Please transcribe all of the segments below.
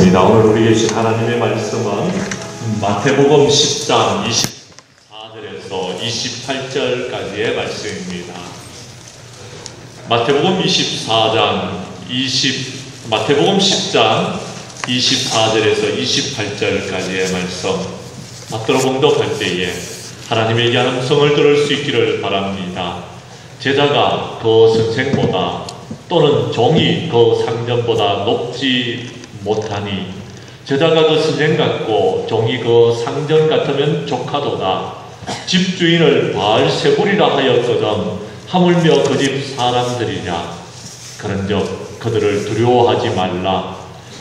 읽겠습니다. 오늘 우리 계신 하나님의 말씀은 마태복음 10장 24절에서 28절까지의 말씀입니다. 마태복음 10장 24절에서 28절까지의 말씀 받들어 봉독할 때에 하나님의 귀한 음성을 들을 수 있기를 바랍니다. 제자가 그 선생보다 또는 종이 그 상전보다 높지 못하니 제자가 그 선생 같고 종이 그 상전 같으면 족하도다. 집주인을 바알세불이라 하였거든 하물며 그 집 사람들이냐. 그런즉 그들을 두려워하지 말라.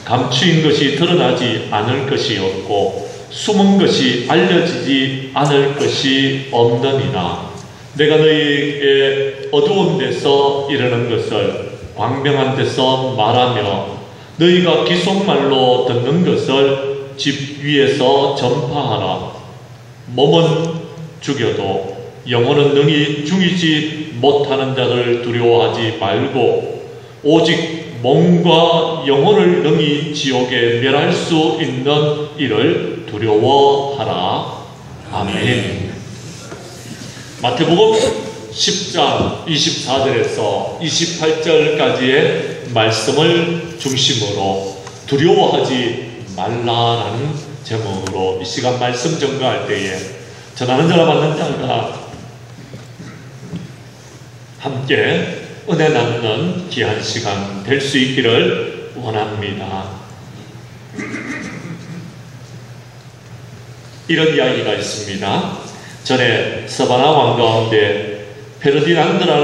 감추인 것이 드러나지 않을 것이 없고 숨은 것이 알려지지 않을 것이 없느니라. 내가 너희에게 어두운 데서 이르는 것을 광명한 데서 말하며 너희가 기속말로 듣는 것을 집 위에서 전파하라. 몸은 죽여도 영혼은 능히 죽이지 못하는 자를 두려워하지 말고 오직 몸과 영혼을 능히 지옥에 멸할 수 있는 이를 두려워하라. 아멘. 마태복음 10장 24절에서 28절까지의 말씀을 중심으로 두려워하지 말라라는 제목으로 이 시간 말씀 전가할 때에 전하는 자와 받는 자가 함께 은혜 나누는 귀한 시간 될 수 있기를 원합니다. 이런 이야기가 있습니다. 전에 서바나 왕 가운데 페르디난드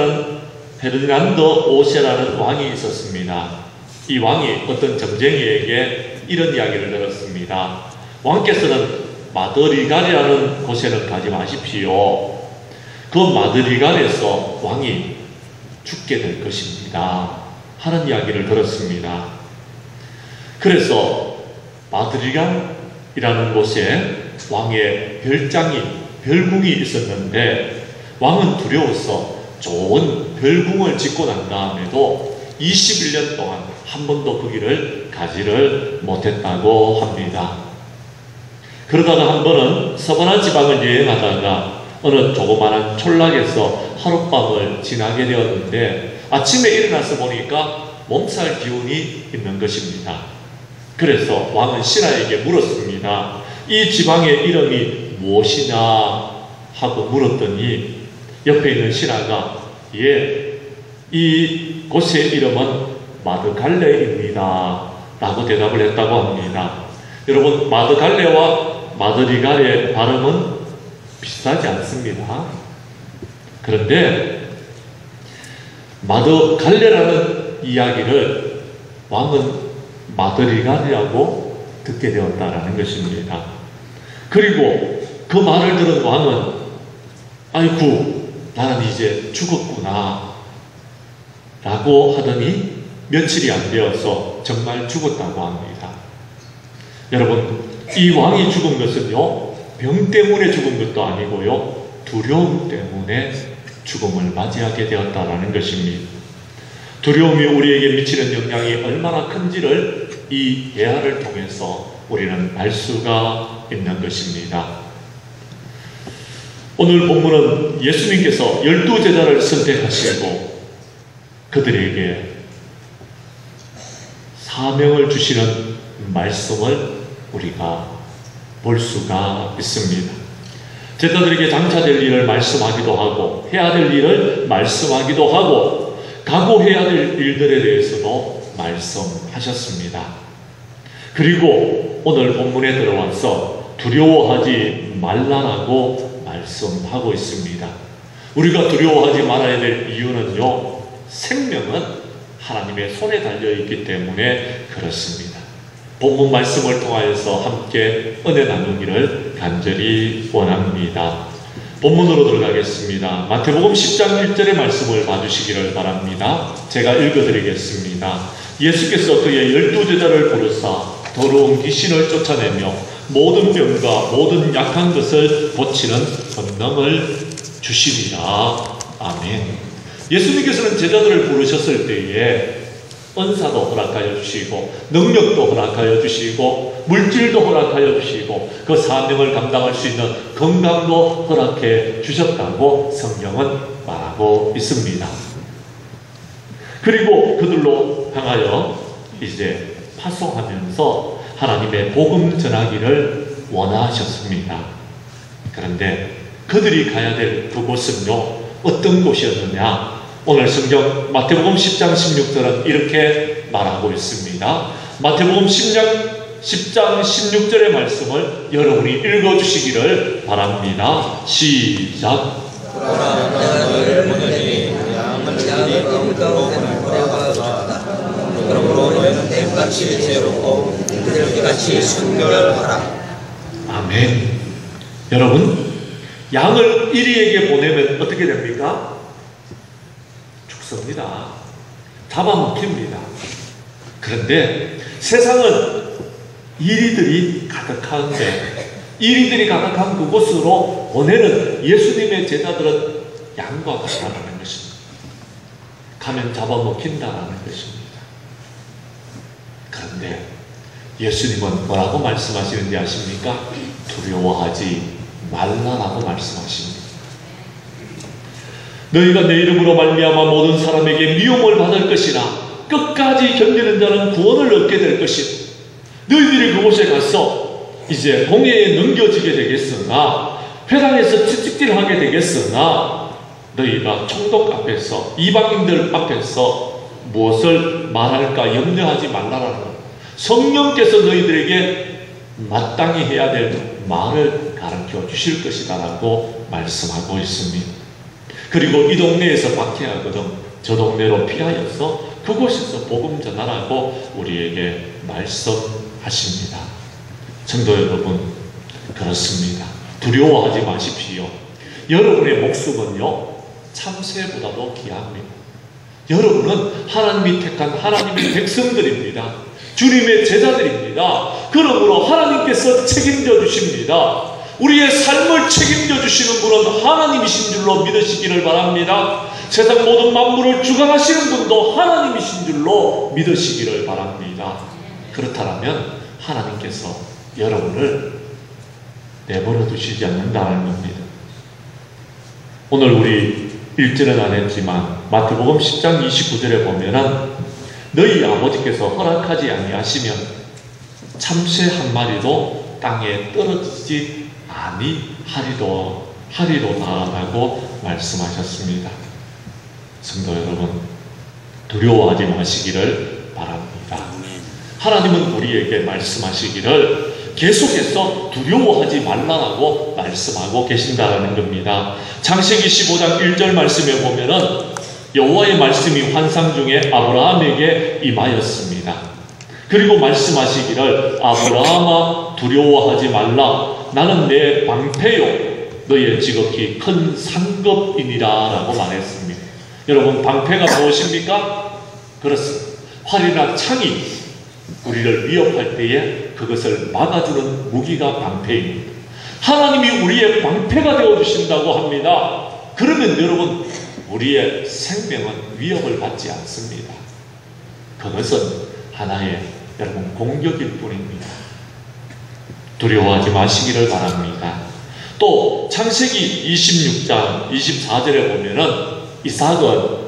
5세라는 왕이 있었습니다. 이 왕이 어떤 점쟁이에게 이런 이야기를 들었습니다. 왕께서는 마드리갈이라는 곳에는 가지 마십시오. 그 마드리갈에서 왕이 죽게 될 것입니다. 하는 이야기를 들었습니다. 그래서 마드리갈이라는 곳에 왕의 별궁이 있었는데 왕은 두려워서 좋은 별궁을 짓고 난 다음에도 21년 동안 한 번도 거기를 가지를 못했다고 합니다. 그러다가 한 번은 서바나 지방을 여행하다가 어느 조그마한 촌락에서 하룻밤을 지나게 되었는데 아침에 일어나서 보니까 몸살 기운이 있는 것입니다. 그래서 왕은 신하에게 물었습니다. 이 지방의 이름이 무엇이냐 하고 물었더니 옆에 있는 신하가 이 곳의 이름은 마드갈레입니다 라고 대답을 했다고 합니다. 여러분, 마드갈레와 마드리갈의 발음은 비슷하지 않습니다. 그런데 마드갈레라는 이야기를 왕은 마드리갈이라고 듣게 되었다라는 것입니다. 그리고 그 말을 들은 왕은 아이고 나는 이제 죽었구나 라고 하더니 며칠이 안 되어서 정말 죽었다고 합니다. 여러분, 이 왕이 죽은 것은요 병 때문에 죽은 것도 아니고요 두려움 때문에 죽음을 맞이하게 되었다라는 것입니다. 두려움이 우리에게 미치는 영향이 얼마나 큰지를 이 예화를 통해서 우리는 알 수가 있는 것입니다. 오늘 본문은 예수님께서 12제자를 선택하시고 그들에게 사명을 주시는 말씀을 우리가 볼 수가 있습니다. 제자들에게 장차될 일을 말씀하기도 하고 해야 될 일을 말씀하기도 하고 각오해야 될 일들에 대해서도 말씀하셨습니다. 그리고 오늘 본문에 들어와서 두려워하지 말라라고 말씀하고 있습니다. 우리가 두려워하지 말아야 될 이유는요 생명은 하나님의 손에 달려있기 때문에 그렇습니다. 본문 말씀을 통하여서 함께 은혜 나누기를 간절히 원합니다. 본문으로 들어가겠습니다. 마태복음 10장 1절의 말씀을 봐주시기를 바랍니다. 제가 읽어드리겠습니다. 예수께서 그의 12제자를 부르사 더러운 귀신을 쫓아내며 모든 병과 모든 약한 것을 고치는 권능을 주시리라. 아멘. 예수님께서는 제자들을 부르셨을 때에 은사도 허락하여 주시고 능력도 허락하여 주시고 물질도 허락하여 주시고 그 사명을 감당할 수 있는 건강도 허락해 주셨다고 성경은 말하고 있습니다. 그리고 그들로 향하여 이제 파송하면서 하나님의 복음 전하기를 원하셨습니다. 그런데 그들이 가야 될 그곳은요, 어떤 곳이었느냐? 오늘 성경 마태복음 10장 16절은 이렇게 말하고 있습니다. 마태복음 10장 16절의 말씀을 여러분이 읽어주시기를 바랍니다. 시작. 그러나 내가 너희를 보내니 양을 네 가운데로 보내어가다. 그러므로 너희는 뱀같이 지혜롭고 들기같이 순결하라. 아멘. 여러분, 양을 이리에게 보내면 어떻게 됩니까? 죽습니다. 잡아먹힙니다. 그런데 세상은 이리들이 가득한데, 이리들이 가득한 그곳으로 보내는 예수님의 제자들은 양과 같다는 것입니다. 가면 잡아먹힌다라는 것입니다. 그런데 예수님은 뭐라고 말씀하시는지 아십니까? 두려워하지 말라라고 말씀하십니다. 너희가 내 이름으로 말미암아 모든 사람에게 미움을 받을 것이나 끝까지 견디는 자는 구원을 얻게 될 것이다. 너희들이 그곳에 가서 이제 공회에 넘겨지게 되겠으나 회당에서 채찍질하게 되겠으나 너희가 총독 앞에서 이방인들 앞에서 무엇을 말할까 염려하지 말라라는 것. 성령께서 너희들에게 마땅히 해야 될 말을 가르쳐 주실 것이다 라고 말씀하고 있습니다. 그리고 이 동네에서 박해하거든 저 동네로 피하여서 그곳에서 복음 전하라고 우리에게 말씀하십니다. 성도 여러분, 그렇습니다. 두려워하지 마십시오. 여러분의 목숨은요, 참새보다도 귀합니다. 여러분은 하나님이 택한 하나님의 백성들입니다. 주님의 제자들입니다. 그러므로 하나님께서 책임져 주십니다. 우리의 삶을 책임져 주시는 분은 하나님이신 줄로 믿으시기를 바랍니다. 세상 모든 만물을 주관하시는 분도 하나님이신 줄로 믿으시기를 바랍니다. 그렇다면 하나님께서 여러분을 내버려 두시지 않는다는 겁니다. 오늘 우리 읽지는 않았지만 마태복음 10장 29절에 보면은 너희 아버지께서 허락하지 아니하시면 참새 한 마리도 땅에 떨어지지 아니하리로다라고 말씀하셨습니다. 성도 여러분, 두려워하지 마시기를 바랍니다. 하나님은 우리에게 말씀하시기를 계속해서 두려워하지 말라라고 말씀하고 계신다라는 겁니다. 창세기 15장 1절 말씀에 보면은 여호와의 말씀이 환상 중에 아브라함에게 임하였습니다. 그리고 말씀하시기를 아브라함아 두려워하지 말라. 나는 내 방패요 너의 지극히 큰 상급이니라 라고 말했습니다. 여러분, 방패가 무엇입니까? 그렇습니다. 활이나 창이 우리를 위협할 때에 그것을 막아주는 무기가 방패입니다. 하나님이 우리의 방패가 되어주신다고 합니다. 그러면 여러분, 우리의 생명은 위협을 받지 않습니다. 그것은 하나의 여러분 공격일 뿐입니다. 두려워하지 마시기를 바랍니다. 또 창세기 26장 24절에 보면은 이삭은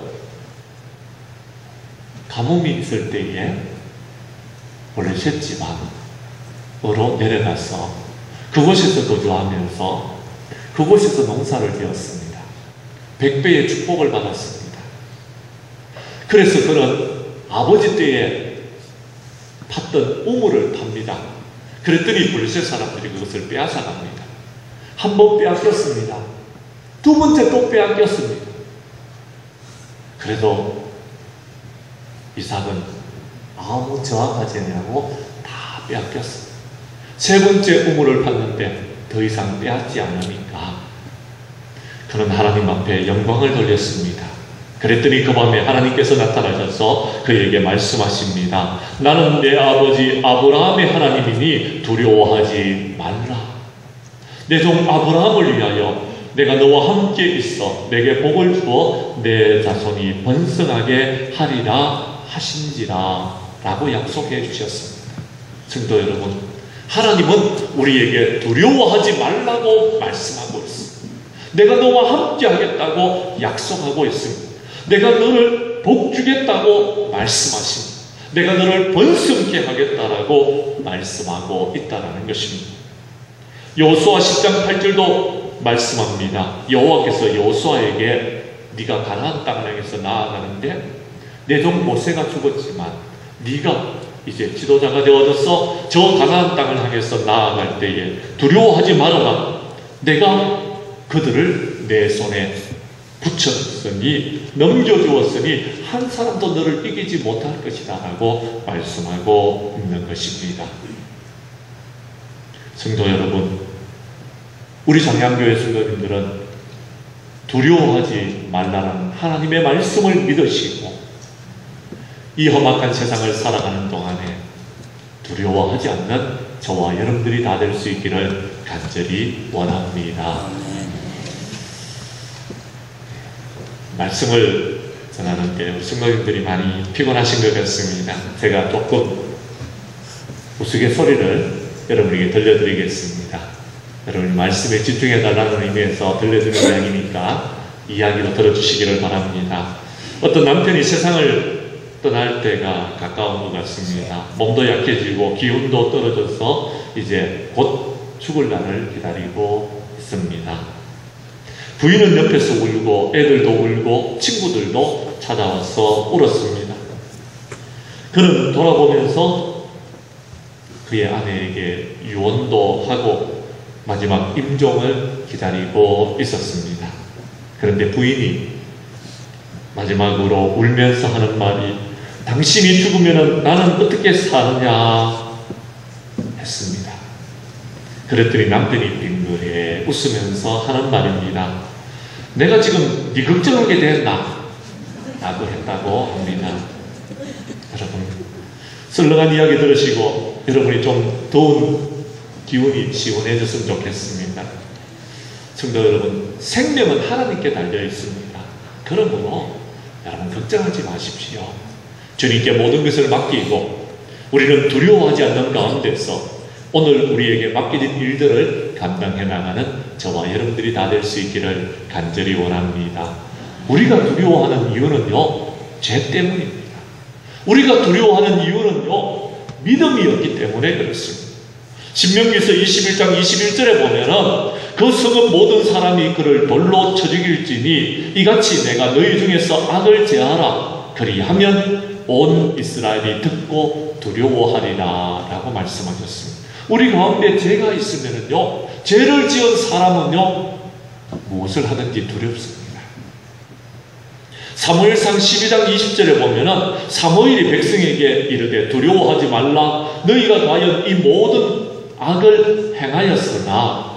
가뭄이 있을 때에 블레셋 지방으로 내려가서 그곳에서 거주하면서 그곳에서 농사를 지었습니다. 100배의 축복을 받았습니다. 그래서 그는 아버지 때에 팠던 우물을 팝니다. 그랬더니 블레셋 사람들이 그것을 빼앗아 갑니다. 한 번 빼앗겼습니다. 두 번째 또 빼앗겼습니다. 그래도 이삭은 아무 저항하지 않고 다 빼앗겼습니다. 세 번째 우물을 팠는데 더 이상 빼앗지 않으니까 그는 하나님 앞에 영광을 돌렸습니다. 그랬더니 그 밤에 하나님께서 나타나셔서 그에게 말씀하십니다. 나는 내 아버지 아브라함의 하나님이니 두려워하지 말라. 내 종 아브라함을 위하여 내가 너와 함께 있어 내게 복을 주어 내 자손이 번성하게 하리라 하신지라 라고 약속해 주셨습니다. 성도 여러분, 하나님은 우리에게 두려워하지 말라고 말씀하고 있습니다. 내가 너와 함께 하겠다고 약속하고 있습니다. 내가 너를 복주겠다고 말씀하십니다. 내가 너를 번성케 하겠다라고 말씀하고 있다는 것입니다. 여호수아 10장 8절도 말씀합니다. 여호와께서 여호수아에게 네가 가나안 땅을 향해서 나아가는데 내 종 모세가 죽었지만 네가 이제 지도자가 되어져서 저 가나안 땅을 향해서 나아갈 때에 두려워하지 말아라. 내가 그들을 내 손에 붙였으니 넘겨주었으니 한 사람도 너를 이기지 못할 것이다 라고 말씀하고 있는 것입니다. 성도 여러분, 우리 장양교회 성도님들은 두려워하지 말라는 하나님의 말씀을 믿으시고 이 험악한 세상을 살아가는 동안에 두려워하지 않는 저와 여러분들이 다 될 수 있기를 간절히 원합니다. 말씀을 전하는데 성도님들이 많이 피곤하신 것 같습니다. 제가 조금 우스갯소리를 여러분에게 들려드리겠습니다. 여러분이 말씀에 집중해달라는 의미에서 들려드리는 이야기니까 이야기로 들어주시기를 바랍니다. 어떤 남편이 세상을 떠날 때가 가까운 것 같습니다. 몸도 약해지고 기운도 떨어져서 이제 곧 죽을 날을 기다리고 있습니다. 부인은 옆에서 울고 애들도 울고 친구들도 찾아와서 울었습니다. 그는 돌아보면서 그의 아내에게 유언도 하고 마지막 임종을 기다리고 있었습니다. 그런데 부인이 마지막으로 울면서 하는 말이 당신이 죽으면 나는 어떻게 사느냐 했습니다. 그랬더니 남편이 빙그레 웃으면서 하는 말입니다. 내가 지금 네 걱정하게 됐나? 라고 했다고 합니다. 여러분, 썰렁한 이야기 들으시고 여러분이 좀 더운 기운이 시원해졌으면 좋겠습니다. 성도 여러분, 생명은 하나님께 달려 있습니다. 그러므로 여러분 걱정하지 마십시오. 주님께 모든 것을 맡기고 우리는 두려워하지 않는 가운데서 오늘 우리에게 맡겨진 일들을 감당해 나가는 저와 여러분들이 다 될 수 있기를 간절히 원합니다. 우리가 두려워하는 이유는요, 죄 때문입니다. 우리가 두려워하는 이유는요, 믿음이 없기 때문에 그렇습니다. 신명기서 21장 21절에 보면은 그 성은 모든 사람이 그를 돌로 쳐 죽일지니 이같이 내가 너희 중에서 악을 제하라. 그리하면 온 이스라엘이 듣고 두려워하리라 라고 말씀하셨습니다. 우리 가운데 죄가 있으면은요, 죄를 지은 사람은요, 무엇을 하든지 두렵습니다. 사무엘상 12장 20절에 보면은 사무엘이 백성에게 이르되 두려워하지 말라. 너희가 과연 이 모든 악을 행하였으나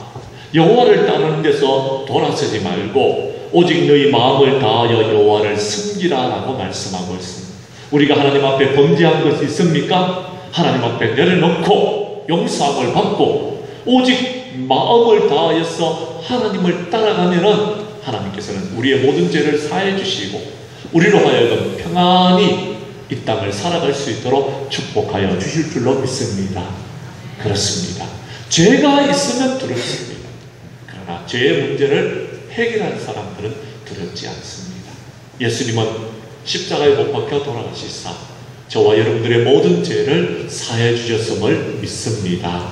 여호와를 따르는 데서 돌아서지 말고 오직 너희 마음을 다하여 여호와를 섬기라 라고 말씀하고 있습니다. 우리가 하나님 앞에 범죄한 것이 있습니까? 하나님 앞에 내려놓고 용서함을 받고 오직 마음을 다하여서 하나님을 따라가면은 하나님께서는 우리의 모든 죄를 사해 주시고 우리로 하여금 평안히 이 땅을 살아갈 수 있도록 축복하여 주실 줄로 믿습니다. 그렇습니다. 죄가 있으면 두렵습니다. 그러나 죄의 문제를 해결한 사람들은 두렵지 않습니다. 예수님은 십자가에 못 박혀 돌아가시사 저와 여러분들의 모든 죄를 사해 주셨음을 믿습니다.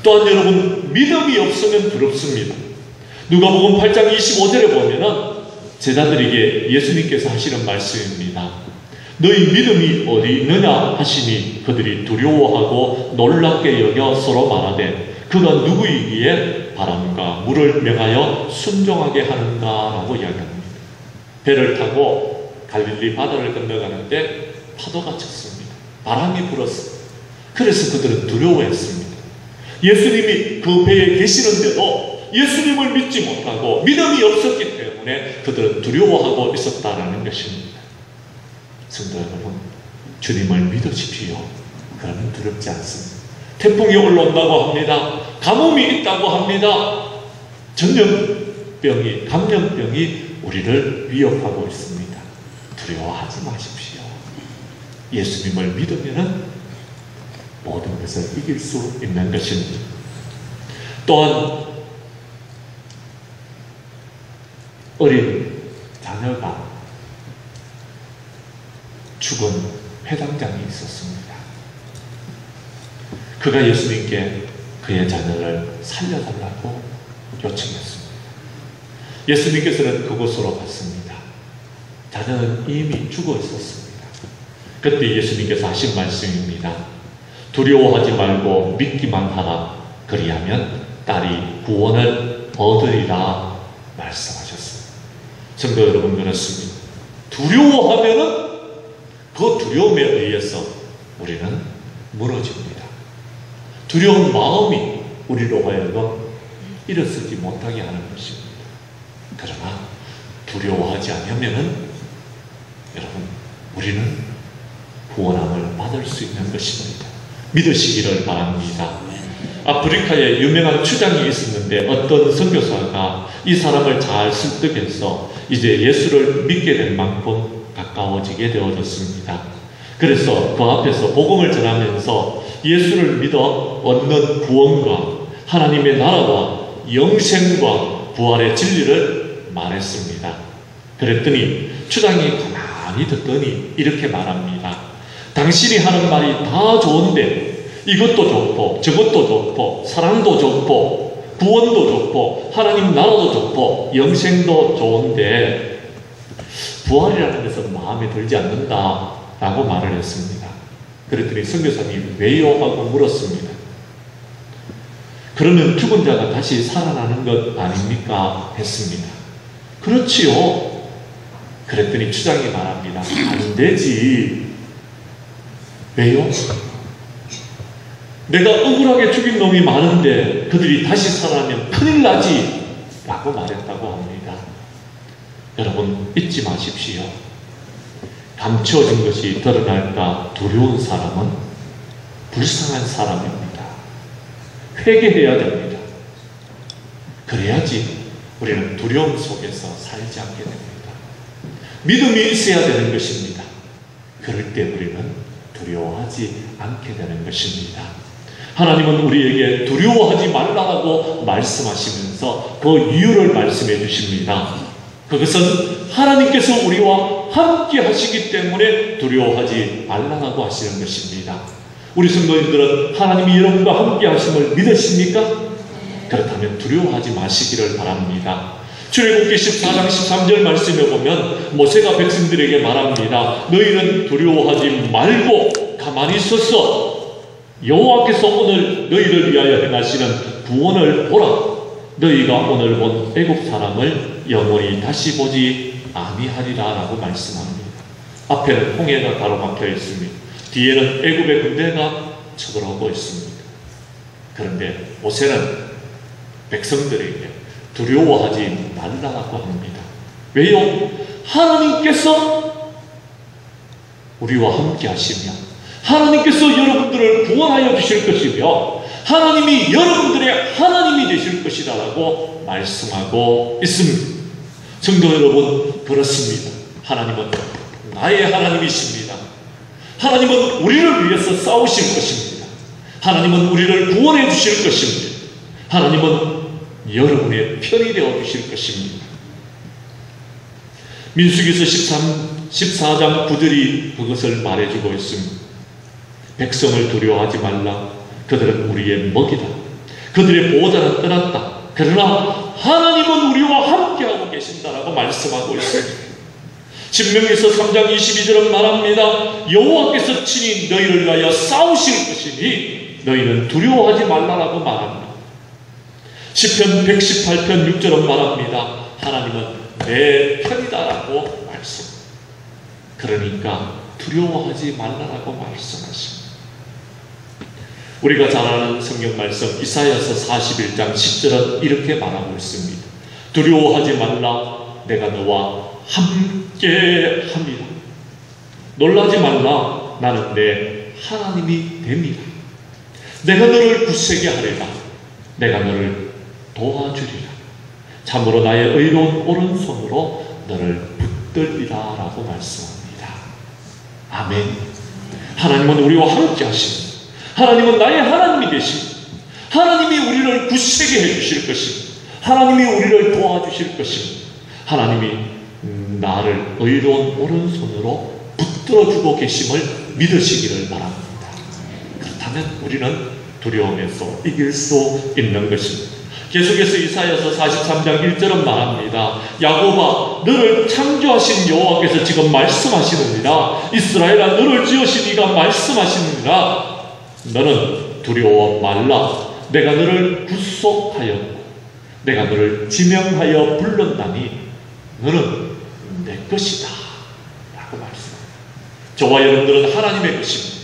또한 여러분, 믿음이 없으면 두렵습니다. 누가복음 8장 25절에 보면은 제자들에게 예수님께서 하시는 말씀입니다. 너희 믿음이 어디 있느냐 하시니 그들이 두려워하고 놀랍게 여겨 서로 말하되 그가 누구이기에 바람과 물을 명하여 순종하게 하는가 라고 이야기합니다. 배를 타고 갈릴리 바다를 건너가는데 파도가 쳤습니다. 바람이 불었습니다. 그래서 그들은 두려워했습니다. 예수님이 그 배에 계시는데도 예수님을 믿지 못하고 믿음이 없었기 때문에 그들은 두려워하고 있었다라는 것입니다. 성도 여러분, 주님을 믿으십시오. 그러면 두렵지 않습니다. 태풍이 올라온다고 합니다. 가뭄이 있다고 합니다. 전염병이, 감염병이 우리를 위협하고 있습니다. 두려워하지 마십시오. 예수님을 믿으면 모든 것을 이길 수 있는 것입니다. 또한 어린 자녀가 죽은 회당장이 있었습니다. 그가 예수님께 그의 자녀를 살려달라고 요청했습니다. 예수님께서는 그곳으로 갔습니다. 자녀는 이미 죽어 있었습니다. 그때 예수님께서 하신 말씀입니다. 두려워하지 말고 믿기만 하라. 그리하면 딸이 구원을 얻으리라 말씀하셨습니다. 성도 여러분, 그렇습니다. 두려워하면은 그 두려움에 의해서 우리는 무너집니다. 두려운 마음이 우리로 하여금 일어서지 못하게 하는 것입니다. 그러나 두려워하지 않으면은 여러분, 우리는 구원함을 받을 수 있는 것입니다. 믿으시기를 바랍니다. 아프리카에 유명한 추장이 있었는데 어떤 선교사가 이 사람을 잘 설득해서 이제 예수를 믿게 될 만큼 가까워지게 되어졌습니다. 그래서 그 앞에서 복음을 전하면서 예수를 믿어 얻는 구원과 하나님의 나라와 영생과 부활의 진리를 말했습니다. 그랬더니 추장이 가만히 듣더니 이렇게 말합니다. 당신이 하는 말이 다 좋은데 이것도 좋고 저것도 좋고 사랑도 좋고 구원도 좋고 하나님 나라도 좋고 영생도 좋은데 부활이라는 것은 마음에 들지 않는다 라고 말을 했습니다. 그랬더니 선교사님이 왜요? 하고 물었습니다. 그러면 죽은 자가 다시 살아나는 것 아닙니까? 했습니다. 그렇지요. 그랬더니 추장이 말합니다. 안 되지. 왜요? 내가 억울하게 죽인 놈이 많은데 그들이 다시 살아나면 큰일 나지 라고 말했다고 합니다. 여러분, 잊지 마십시오. 감추어진 것이 드러날까 두려운 사람은 불쌍한 사람입니다. 회개해야 됩니다. 그래야지 우리는 두려움 속에서 살지 않게 됩니다. 믿음이 있어야 되는 것입니다. 그럴 때 우리는 두려워하지 않게 되는 것입니다. 하나님은 우리에게 두려워하지 말라고 말씀하시면서 그 이유를 말씀해 주십니다. 그것은 하나님께서 우리와 함께 하시기 때문에 두려워하지 말라고 하시는 것입니다. 우리 성도님들은 하나님이 여러분과 함께 하심을 믿으십니까? 그렇다면 두려워하지 마시기를 바랍니다. 출애굽기 14장 13절 말씀에 보면 모세가 백성들에게 말합니다. 너희는 두려워하지 말고 가만히 서서 여호와께서 오늘 너희를 위하여 행하시는 구원을 보라. 너희가 오늘 본 애굽 사람을 영원히 다시 보지 아니하리라 라고 말씀합니다. 앞에는 홍해가 가로막혀 있습니다. 뒤에는 애굽의 군대가 쳐들어오고 있습니다. 그런데 모세는 백성들에게 두려워하지 말라고 합니다. 왜요? 하나님께서 우리와 함께 하시며 하나님께서 여러분들을 구원하여 주실 것이며 하나님이 여러분들의 하나님이 되실 것이라고 말씀하고 있습니다. 성도 여러분, 그렇습니다. 하나님은 나의 하나님이십니다. 하나님은 우리를 위해서 싸우실 것입니다. 하나님은 우리를 구원해 주실 것입니다. 하나님은 여러분의 편이 되어 주실 것입니다. 민수기서 14장 9절이 그것을 말해주고 있습니다. 백성을 두려워하지 말라. 그들은 우리의 먹이다. 그들의 보호자는 떠났다. 그러나 하나님은 우리와 함께하고 계신다라고 말씀하고 있습니다. 신명기서 3장 22절은 말합니다. 여호와께서 친히 너희를 위하여 싸우실 것이니 너희는 두려워하지 말라라고 말합니다. 시편 118편 6절은 말합니다. 하나님은 내 편이다라고 말씀. 그러니까 두려워하지 말라라고 말씀하십니다. 우리가 잘 아는 성경 말씀 이사야서 41장 10절은 이렇게 말하고 있습니다. 두려워하지 말라. 내가 너와 함께 합니다. 놀라지 말라. 나는 내 하나님이 됩니다. 내가 너를 굳세게 하리라. 내가 너를 도와주리라. 참으로 나의 의로운 오른손으로 너를 붙들리라 라고 말씀합니다. 아멘. 하나님은 우리와 함께 하십니다. 하나님은 나의 하나님이 되십니다. 하나님이 우리를 굳세게 해주실 것입니다. 하나님이 우리를 도와주실 것입니다. 하나님이 나를 의로운 오른손으로 붙들어주고 계심을 믿으시기를 바랍니다. 그렇다면 우리는 두려움에서 이길 수 있는 것입니다. 계속해서 이사야서 43장 1절은 말합니다. 야곱아, 너를 창조하신 여호와께서 지금 말씀하시느니라. 이스라엘아, 너를 지으신 이가 말씀하시느니라. 너는 두려워 말라. 내가 너를 구속하였고 내가 너를 지명하여 불렀나니 너는 내 것이다 라고 말씀합니다. 저와 여러분들은 하나님의 것입니다.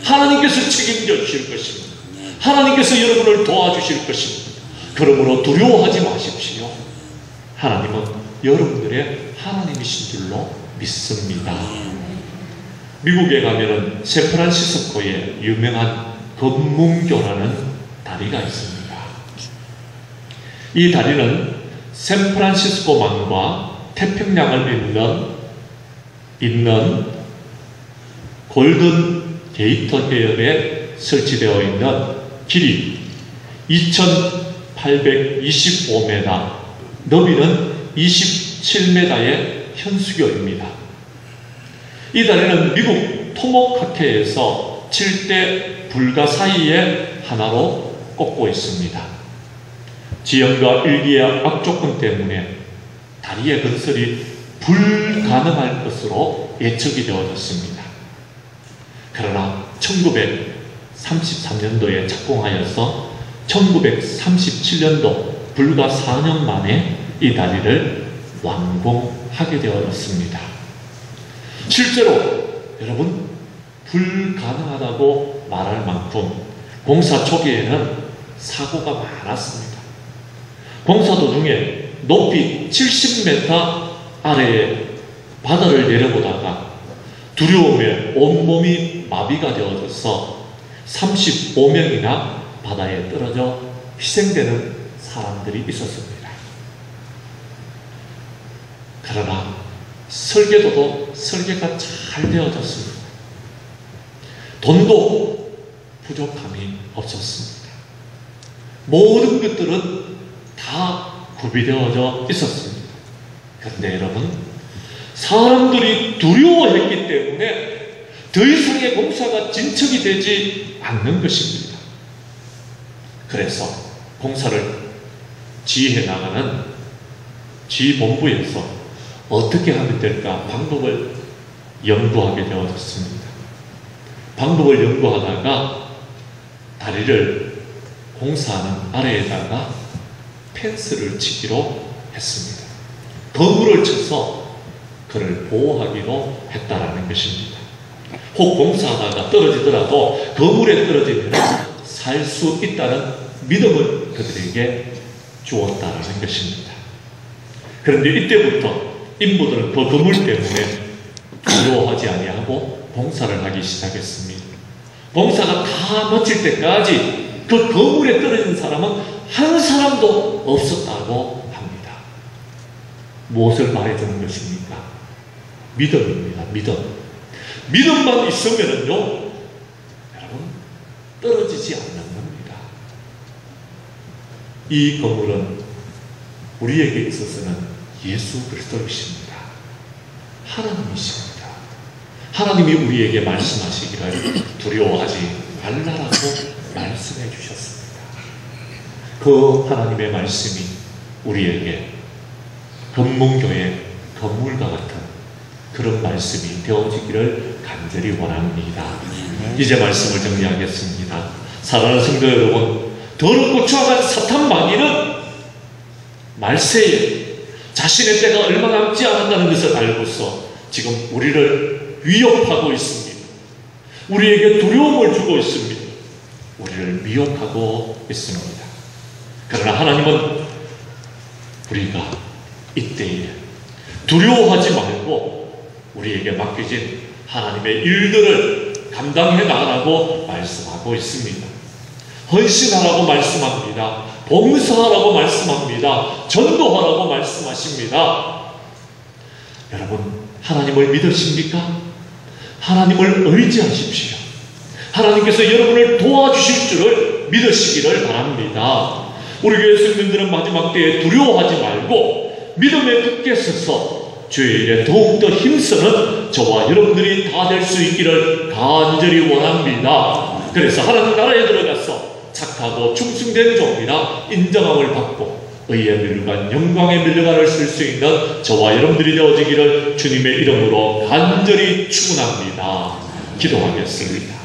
하나님께서 책임져 주실 것입니다. 하나님께서 여러분을 도와주실 것입니다. 그러므로 두려워하지 마십시오. 하나님은 여러분들의 하나님이신 줄로 믿습니다. 미국에 가면은 샌프란시스코에 유명한 검문교라는 다리가 있습니다. 이 다리는 샌프란시스코만과 태평양을 잇는 골든 게이트 해협에 설치되어 있는 길이 2,825m, 너비는 27m의 현수교입니다. 이 다리는 미국 토모카케에서 7대 불가 사이에 하나로 꽂고 있습니다. 지형과 일기의 악조건 때문에 다리의 건설이 불가능할 것으로 예측이 되어졌습니다. 그러나 1933년도에 착공하여서 1937년도 불과 4년 만에 이 다리를 완공하게 되어졌습니다. 실제로 여러분, 불가능하다고 말할 만큼 공사 초기에는 사고가 많았습니다. 공사 도중에 높이 70m 아래에 바다를 내려보다가 두려움에 온몸이 마비가 되어져서 35명이나 바다에 떨어져 희생되는 사람들이 있었습니다. 그러나 설계도도 설계가 잘 되어졌습니다. 돈도 부족함이 없었습니다. 모든 것들은 다 구비되어져 있었습니다. 그런데 여러분, 사람들이 두려워했기 때문에 더 이상의 공사가 진척이 되지 않는 것입니다. 그래서 공사를 지휘해 나가는 지휘본부에서 어떻게 하면 될까 방법을 연구하게 되어졌습니다. 방법을 연구하다가 다리를 공사하는 아래에다가 펜스를 치기로 했습니다. 거물을 쳐서 그를 보호하기로 했다라는 것입니다. 혹 공사하다가 떨어지더라도 거물에 떨어지면 살 수 있다는 믿음을 그들에게 주었다라는 것입니다. 그런데 이때부터 인부들은 그 거물 때문에 두려워하지 아니하고 봉사를 하기 시작했습니다. 봉사가 다 마칠 때까지 그 거물에 떨어진 사람은 한 사람도 없었다고 합니다. 무엇을 말해주는 것입니까? 믿음입니다. 믿음만 있으면은요, 여러분, 떨어지지 않는 겁니다. 이 건물은 우리에게 있어서는 예수 그리스도이십니다. 하나님이십니다. 하나님이 우리에게 말씀하시기를 두려워하지 말라라고 말씀해 주셨습니다. 그 하나님의 말씀이 우리에게 검문교의 건물과 같은 그런 말씀이 되어지기를 간절히 원합니다. 이제 말씀을 정리하겠습니다. 사랑하는 성도 여러분, 더럽고 추악한 사탄 마귀는 말세에 자신의 때가 얼마 남지 않았다는 것을 알고서 지금 우리를 위협하고 있습니다. 우리에게 두려움을 주고 있습니다. 우리를 미혹하고 있습니다. 그러나 하나님은 우리가 이때에 두려워하지 말고 우리에게 맡겨진 하나님의 일들을 감당해 나가라고 말씀하고 있습니다. 헌신하라고 말씀합니다. 봉사하라고 말씀합니다. 전도하라고 말씀하십니다. 여러분, 하나님을 믿으십니까? 하나님을 의지하십시오. 하나님께서 여러분을 도와주실 줄을 믿으시기를 바랍니다. 우리 교회 성도들은 마지막 때에 두려워하지 말고 믿음에 굳게 서서 주의 일에 더욱더 힘쓰는 저와 여러분들이 다 될 수 있기를 간절히 원합니다. 그래서 하나님 나라에 들어가서 착하고 충성된 종이라 인정함을 받고 의의 밀려간 영광의 밀려간을 쓸 수 있는 저와 여러분들이 되어지기를 주님의 이름으로 간절히 축원합니다. 기도하겠습니다.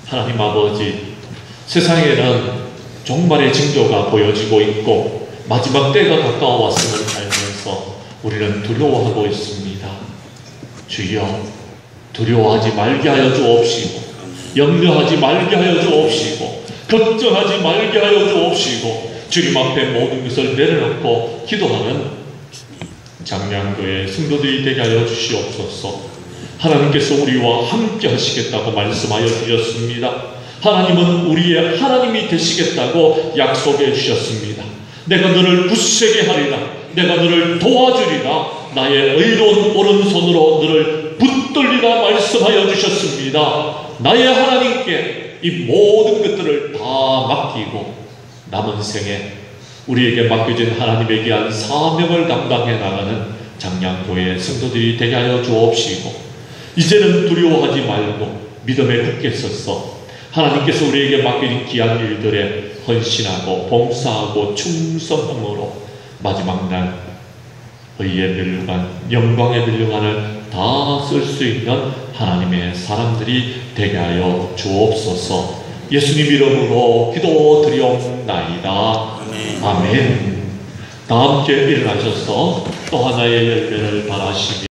하나님 아버지, 세상에는 종말의 징조가 보여지고 있고 마지막 때가 가까워 왔음을 알면서 우리는 두려워하고 있습니다. 주여, 두려워하지 말게 하여 주옵시고 염려하지 말게 하여 주옵시고 걱정하지 말게 하여 주옵시고 주님 앞에 모든 것을 내려놓고 기도하는 장량교회 성도들이 되게 하여 주시옵소서. 하나님께서 우리와 함께 하시겠다고 말씀하여 주셨습니다. 하나님은 우리의 하나님이 되시겠다고 약속해 주셨습니다. 내가 너를 굳세게 하리라. 내가 너를 도와주리라. 나의 의로운 오른손으로 너를 붙들리라 말씀하여 주셨습니다. 나의 하나님께 이 모든 것들을 다 맡기고 남은 생에 우리에게 맡겨진 하나님에 대한 사명을 감당해 나가는 장량교회 성도들이 되게 하여 주옵시고 이제는 두려워하지 말고 믿음에 굳게 서서 하나님께서 우리에게 맡겨진 귀한 일들에 헌신하고 봉사하고 충성함으로 마지막 날 의의 멸류관, 영광의 멸류관을 다 쓸 수 있는 하나님의 사람들이 되게 하여 주옵소서. 예수님 이름으로 기도드리옵나이다. 아멘. 다 함께 일어나셔서 또 하나의 열매를 바라시며